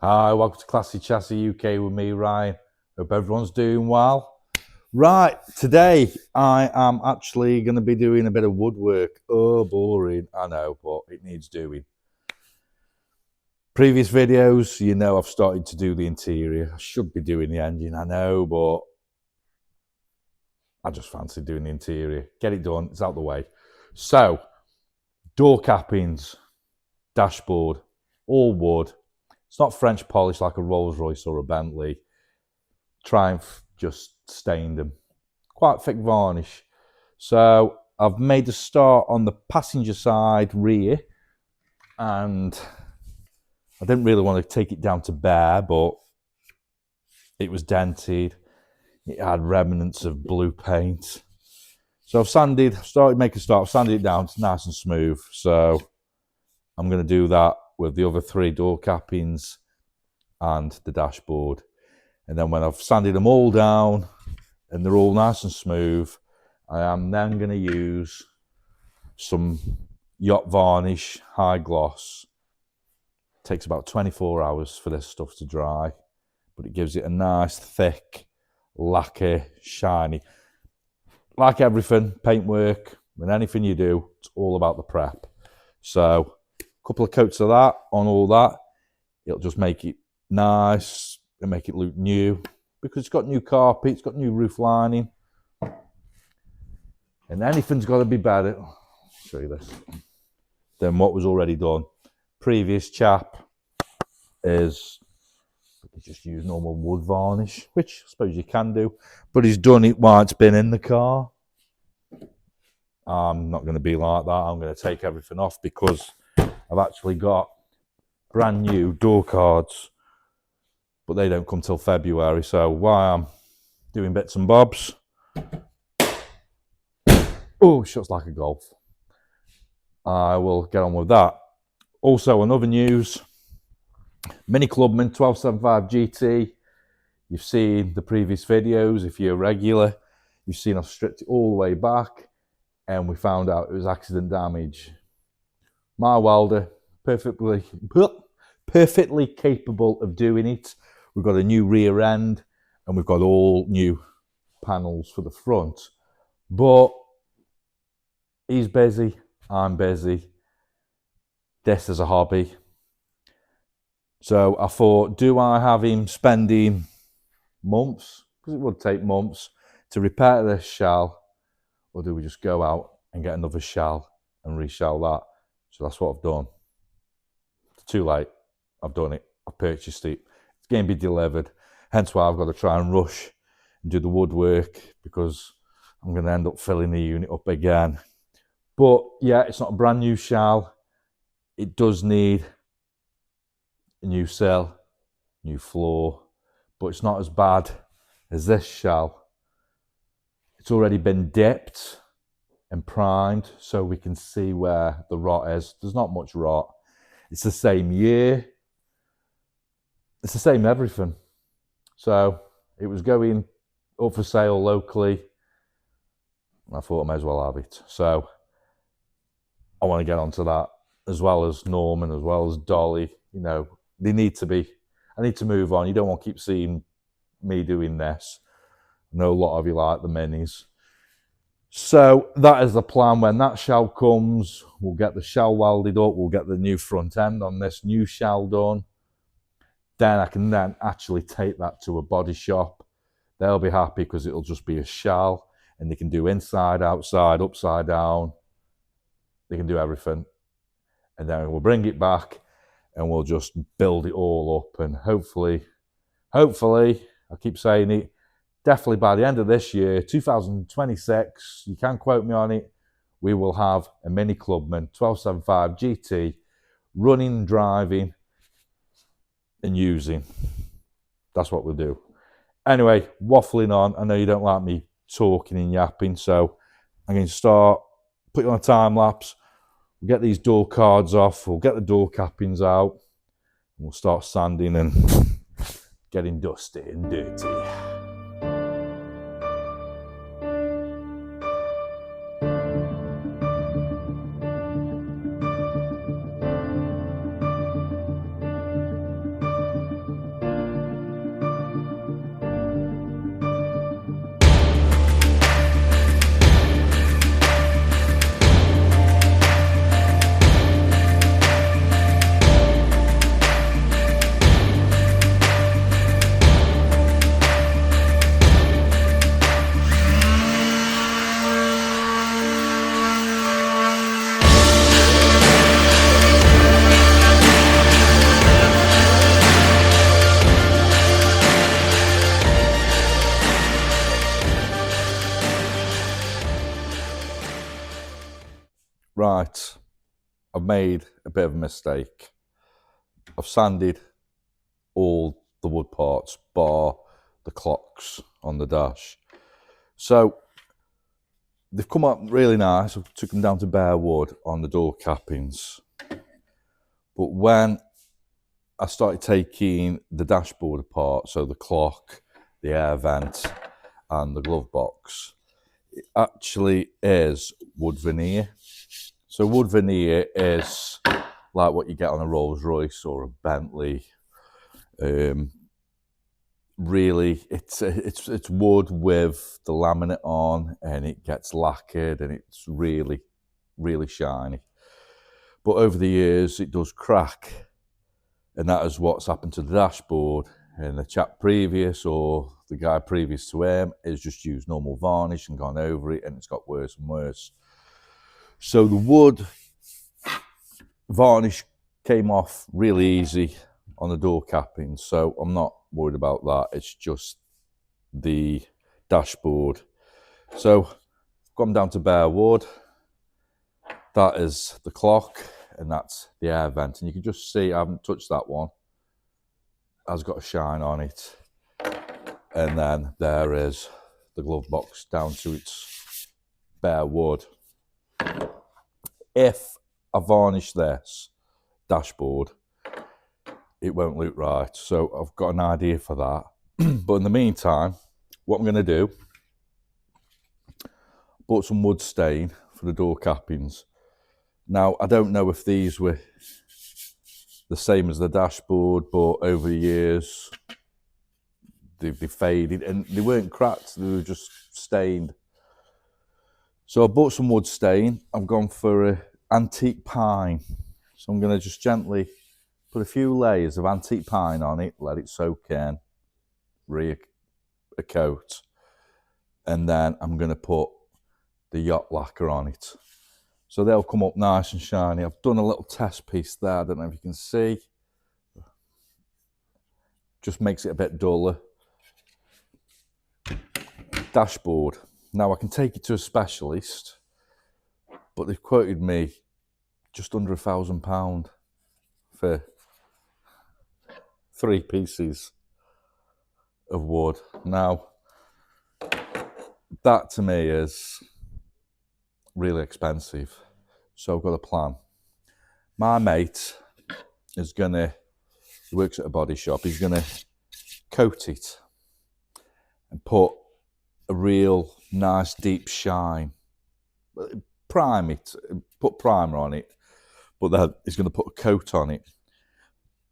Hi, welcome to Classy Chassis UK with me, Ryan. Hope everyone's doing well. Right, today I am actually going to be doing a bit of woodwork. Oh, boring, I know, but it needs doing. Previous videos, you know I've started to do the interior. I should be doing the engine, I know, but I just fancy doing the interior. Get it done, it's out the way. So, door cappings, dashboard, all wood. It's not French polish like a Rolls Royce or a Bentley. Triumph just stained them. Quite thick varnish. So I've made a start on the passenger side rear, and I didn't really want to take it down to bare, but it was dented. It had remnants of blue paint. So I've sanded it down. It's nice and smooth. So I'm going to do that with the other three door cappings and the dashboard. And then when I've sanded them all down and they're all nice and smooth, I am then going to use some yacht varnish, high gloss. It takes about 24 hours for this stuff to dry, but it gives it a nice, thick, lacquer, shiny. Like everything, paintwork and anything you do, it's all about the prep. So a couple of coats of that on all that, it'll just make it nice and make it look new, because it's got new carpet, it's got new roof lining, and anything's got to be better. I'll show you this. Than what was already done. Previous chap is just use normal wood varnish, which I suppose you can do, but he's done it while it's been in the car. I'm not going to be like that. I'm going to take everything off because I've actually got brand new door cards, but they don't come till February. So while I'm doing bits and bobs, oh, shuts like a golf, I will get on with that. Also, another news, Mini Clubman 1275 GT. You've seen the previous videos. If you're regular, you've seen I've stripped it all the way back, and we found out it was accident damage. My welder, perfectly capable of doing it. We've got a new rear end, and we've got all new panels for the front. But he's busy, I'm busy. This is a hobby. So I thought, do I have him spending months, because it would take months, to repair this shell, or do we just go out and get another shell and reshell that? So that's what I've done. It's too late. I've done it. I've purchased it. It's going to be delivered. Hence why I've got to try and rush and do the woodwork, because I'm going to end up filling the unit up again. But yeah, it's not a brand new shell. It does need a new sill, new floor, but it's not as bad as this shell. It's already been dipped and primed so we can see where the rot is. There's not much rot. It's the same year. It's the same everything. So it was going up for sale locally, and I thought I may as well have it. So I want to get onto that, as well as Norman, as well as Dolly. You know, they need to be. I need to move on. You don't want to keep seeing me doing this. I know a lot of you like the minis. So that is the plan. When that shell comes, we'll get the shell welded up. We'll get the new front end on this new shell done. Then I can then actually take that to a body shop. They'll be happy because it'll just be a shell, and they can do inside, outside, upside down. They can do everything. And then we'll bring it back and we'll just build it all up. And hopefully, I keep saying it, definitely by the end of this year, 2026, you can quote me on it, we will have a Mini Clubman 1275 GT running, driving, and using. That's what we'll do. Anyway, waffling on. I know you don't like me talking and yapping, so I'm going to start, put you on a time lapse. We'll get these door cards off, we'll get the door cappings out, and we'll start sanding and getting dusty and dirty. right, I've made a bit of a mistake. I've sanded all the wood parts bar the clocks on the dash. So they've come up really nice. I took them down to bare wood on the door cappings. But when I started taking the dashboard apart, so the clock, the air vent, and the glove box, it actually is wood veneer. So wood veneer is like what you get on a Rolls Royce or a Bentley. Really, it's wood with the laminate on, and it gets lacquered, and it's really, really shiny. But over the years, it does crack, and that is what's happened to the dashboard. And the chap previous, or the guy previous to him, has just used normal varnish and gone over it, and it's got worse and worse. So the wood varnish came off really easy on the door capping, so I'm not worried about that. It's just the dashboard. So gone down to bare wood. That is the clock, and that's the air vent. And you can just see I haven't touched that one. It has got a shine on it. And then there is the glove box down to its bare wood. If I varnish this dashboard, it won't look right. So I've got an idea for that. But in the meantime, what I'm going to do, bought some wood stain for the door cappings. Now, I don't know if these were the same as the dashboard, but over the years, they faded, and they weren't cracked, they were just stained. So I bought some wood stain. I've gone for an antique pine. So I'm going to just gently put a few layers of antique pine on it, let it soak in, a coat, and then I'm going to put the yacht lacquer on it. So they'll come up nice and shiny. I've done a little test piece there, I don't know if you can see. Just makes it a bit duller. Dashboard. Now I can take it to a specialist, but they've quoted me just under £1,000 for 3 pieces of wood. Now, that to me is really expensive. So I've got a plan. My mate is gonna, he works at a body shop, he's gonna coat it and put a real nice deep shine. Prime it, put primer on it, but then he's gonna put a coat on it.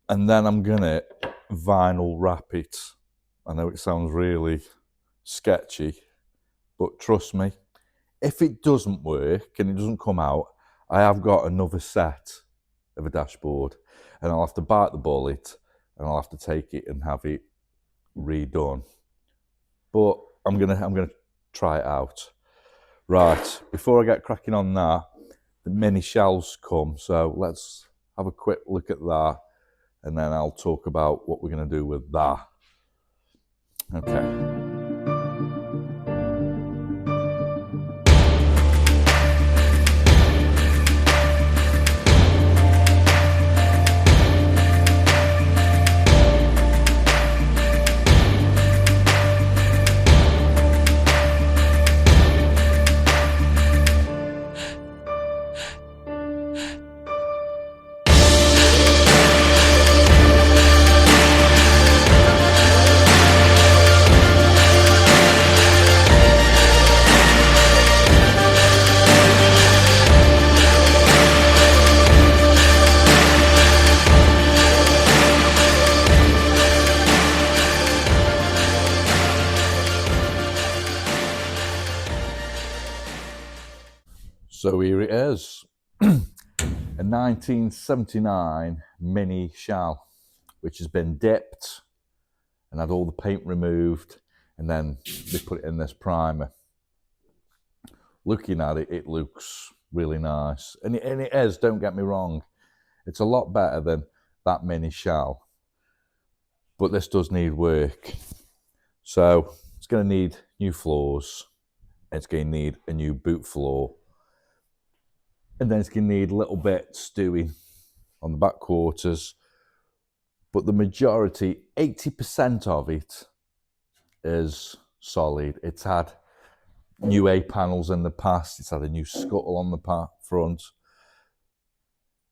And then I'm gonna vinyl wrap it. I know it sounds really sketchy, but trust me, if it doesn't work and it doesn't come out, I have got another set of a dashboard, and I'll have to bite the bullet, and I'll have to take it and have it redone. But I'm gonna try it out. Right, before I get cracking on that, the mini shelves come, so let's have a quick look at that, and then I'll talk about what we're gonna do with that. Okay. So here it is, a 1979 mini shell, which has been dipped and had all the paint removed, and then they put it in this primer. Looking at it, it looks really nice, and it is, don't get me wrong, it's a lot better than that mini shell, but this does need work. So it's going to need new floors, it's going to need a new boot floor. and then it's going to need little bits doing on the back quarters. But the majority, 80% of it, is solid. It's had new A panels in the past. It's had a new scuttle on the front.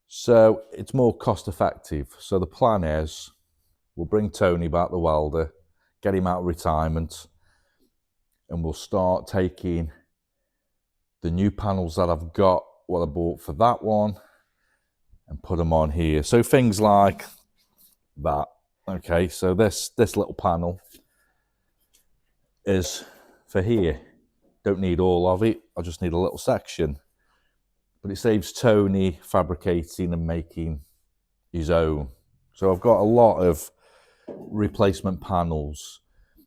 So it's more cost effective. So the plan is we'll bring Tony back, the welder, get him out of retirement, and we'll start taking the new panels that I've got, what I bought for that one, and put them on here. So things like that. Okay, so this little panel is for here. Don't need all of it. I just need a little section. But it saves Tony fabricating and making his own. So I've got a lot of replacement panels.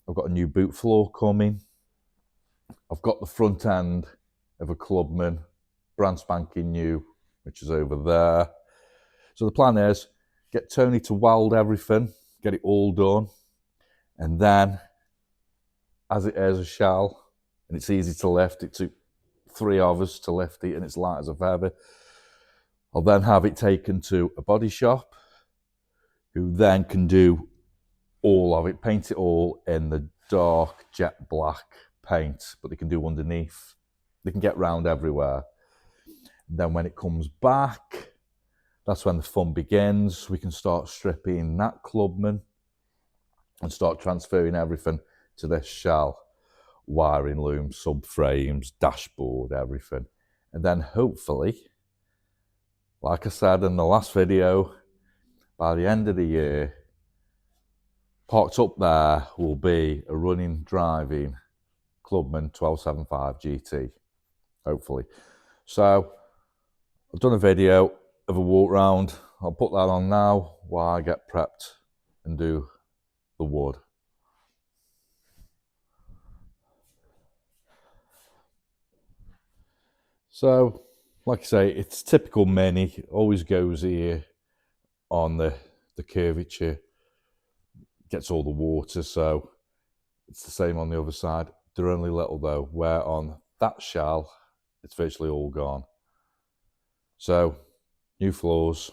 I've got a new boot floor coming. I've got the front end of a Clubman, brand spanking new, which is over there. So the plan is get Tony to weld everything, get it all done, and then as it is a shell and it's easy to lift, it took 3 of us to lift it and it's light as a feather. I'll then have it taken to a body shop who then can do all of it, paint it all in the dark jet black paint, but they can do underneath. They can get round everywhere. And then when it comes back, that's when the fun begins. We can start stripping that Clubman and start transferring everything to this shell. Wiring loom, subframes, dashboard, everything. And then hopefully, like I said in the last video, by the end of the year, parked up there will be a running, driving Clubman 1275 GT, hopefully. So I've done a video of a walk round. I'll put that on now while I get prepped and do the wood. So, like I say, it's typical Mini. It always goes here on the curvature. Gets all the water, so it's the same on the other side. They're only little though, where on that shell, it's virtually all gone. So, new floors.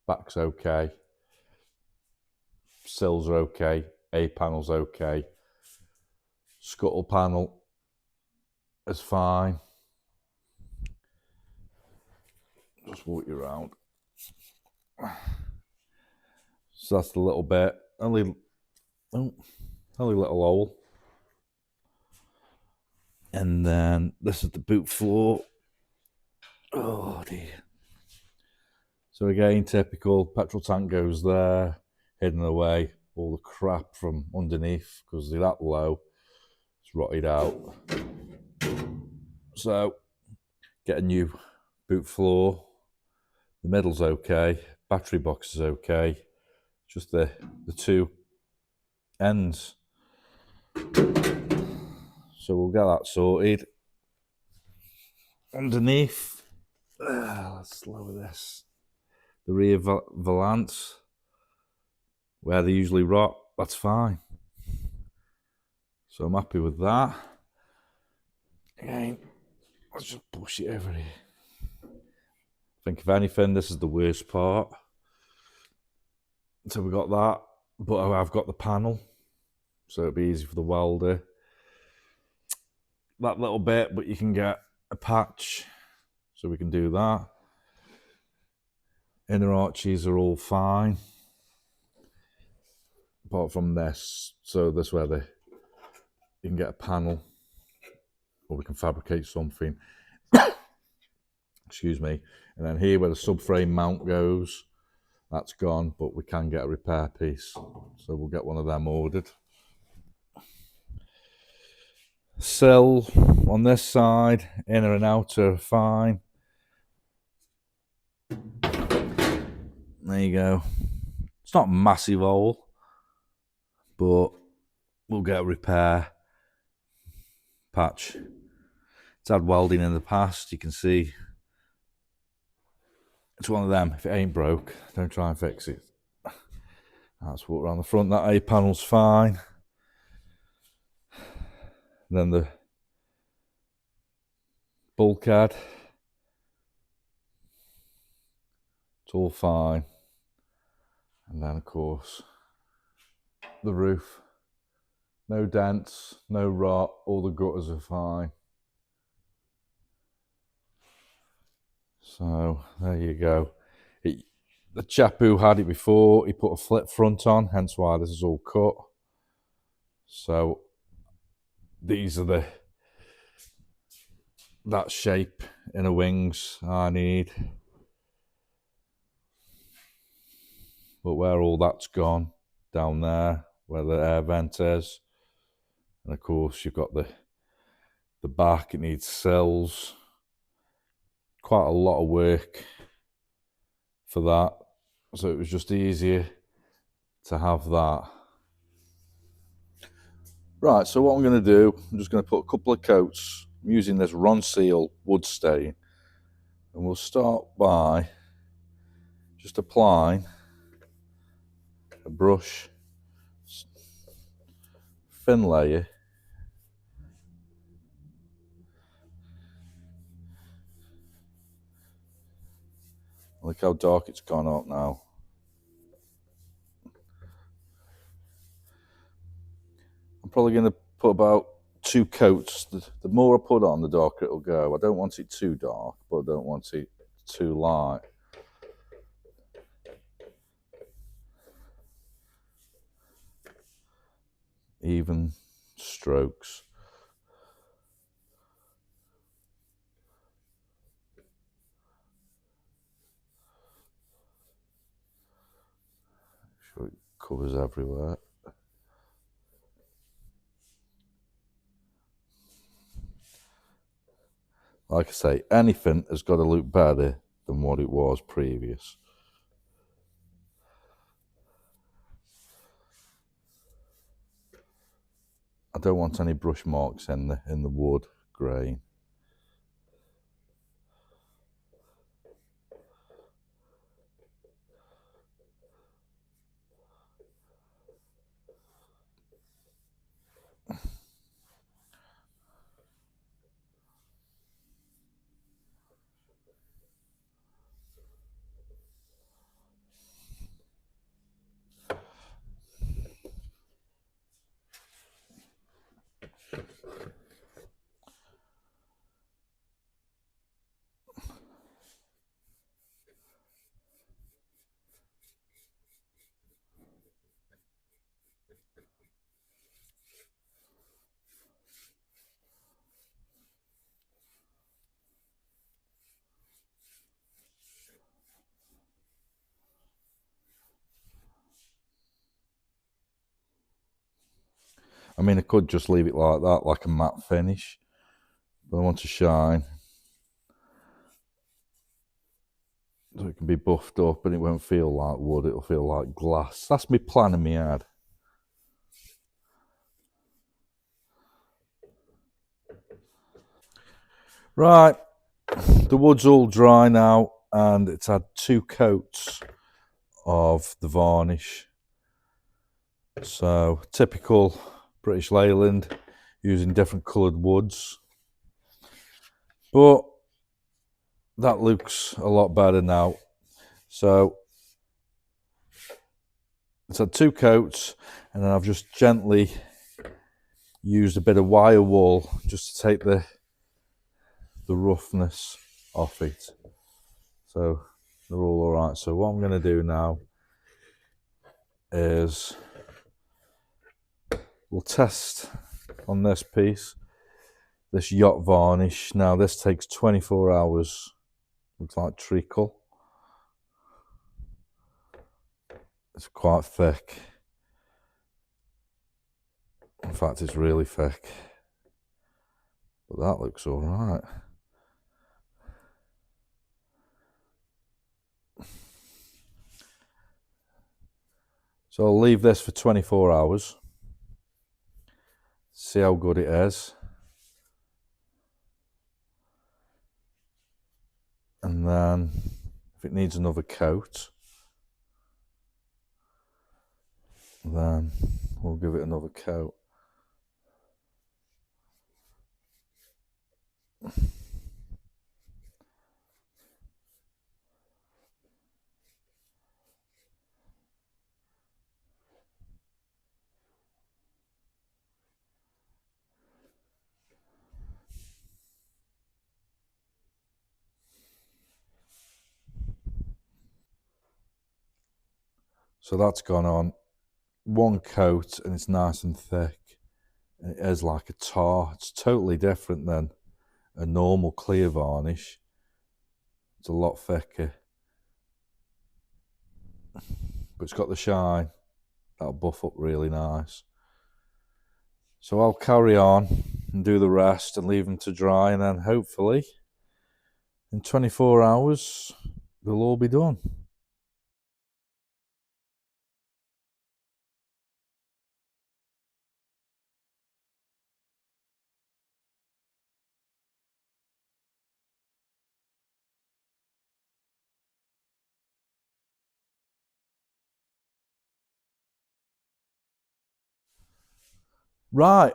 Back's okay. Sills are okay. A panel's okay. Scuttle panel is fine. Just walk you around. So that's the little bit. Only little hole. And then this is the boot floor. Oh dear. So again, typical petrol tank goes there, hidden away. All the crap from underneath because they're that low. It's rotted out. So get a new boot floor. The middle's okay. Battery box is okay. Just the 2 ends. So we'll get that sorted. Underneath, let's lower this. The rear valance, where they usually rot, that's fine. So I'm happy with that. Again, let's just push it over here. I think if anything, this is the worst part. So we got that, but I've got the panel, so it'll be easy for the welder. That little bit, but you can get a patch, so we can do that. Inner arches are all fine, apart from this. So this where you can get a panel, or we can fabricate something. Excuse me. And then here where the subframe mount goes, that's gone, but we can get a repair piece, so we'll get one of them ordered. Sill on this side, inner and outer are fine. There you go. It's not a massive hole, but we'll get a repair patch. It's had welding in the past, you can see. It's one of them. If it ain't broke, don't try and fix it. That's what around the front. That A panel's fine. Then the bulkhead. It's all fine. And then of course the roof. No dents, no rot, all the gutters are fine. So there you go. The chap who had it before, he put a flip front on, hence why this is all cut. So these are that shape inner wings I need. But where all that's gone, down there, where the air vent is, and of course you've got the back, it needs sills. Quite a lot of work for that. So it was just easier to have that. Right, so what I'm going to do, I'm just going to put a couple of coats. I'm using this Ronseal wood stain. And we'll start by just applying a brush, thin layer. Look how dark it's gone up now. I'm probably going to put about 2 coats. The more I put on, the darker it'll go. I don't want it too dark, but I don't want it too light. Even strokes. Sure it covers everywhere. Like I say, anything has got to look better than what it was previous. I don't want any brush marks in the wood grain. I mean, I could just leave it like that, like a matte finish, but I want to shine. So it can be buffed up and it won't feel like wood, it'll feel like glass. That's my plan in my head. Right, the wood's all dry now and it's had 2 coats of the varnish. So typical British Leyland, using different coloured woods. But that looks a lot better now. So it's had 2 coats and then I've just gently used a bit of wire wool just to take the roughness off it. So they're all right. So what I'm going to do now is we'll test on this piece, this yacht varnish. Now this takes 24 hours. Looks like treacle. It's quite thick. In fact, it's really thick. But that looks all right. So I'll leave this for 24 hours. See how good it is. And then if it needs another coat, then we'll give it another coat. So that's gone on. One coat and it's nice and thick. It is like a tar. It's totally different than a normal clear varnish. It's a lot thicker. But it's got the shine. That'll buff up really nice. So I'll carry on and do the rest and leave them to dry, and then hopefully in 24 hours they'll all be done. Right,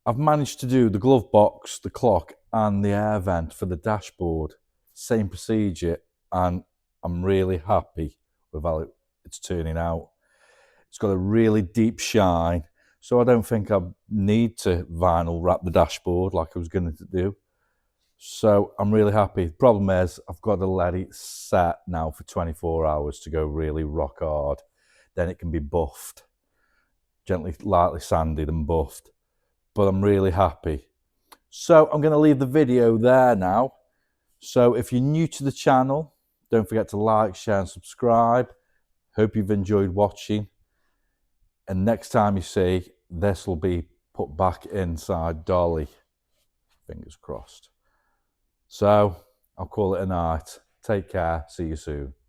I've managed to do the glove box, the clock and the air vent for the dashboard. Same procedure, and I'm really happy with how it's turning out. It's got a really deep shine, so I don't think I need to vinyl wrap the dashboard like I was going to do. So I'm really happy. The problem is I've got to let it set now for 24 hours to go really rock hard. Then it can be buffed, gently, lightly sanded and buffed. But I'm really happy. So I'm going to leave the video there now. So if you're new to the channel, don't forget to like, share and subscribe. Hope you've enjoyed watching. And next time you see, this will be put back inside Dolly. Fingers crossed. So I'll call it a night. Take care. See you soon.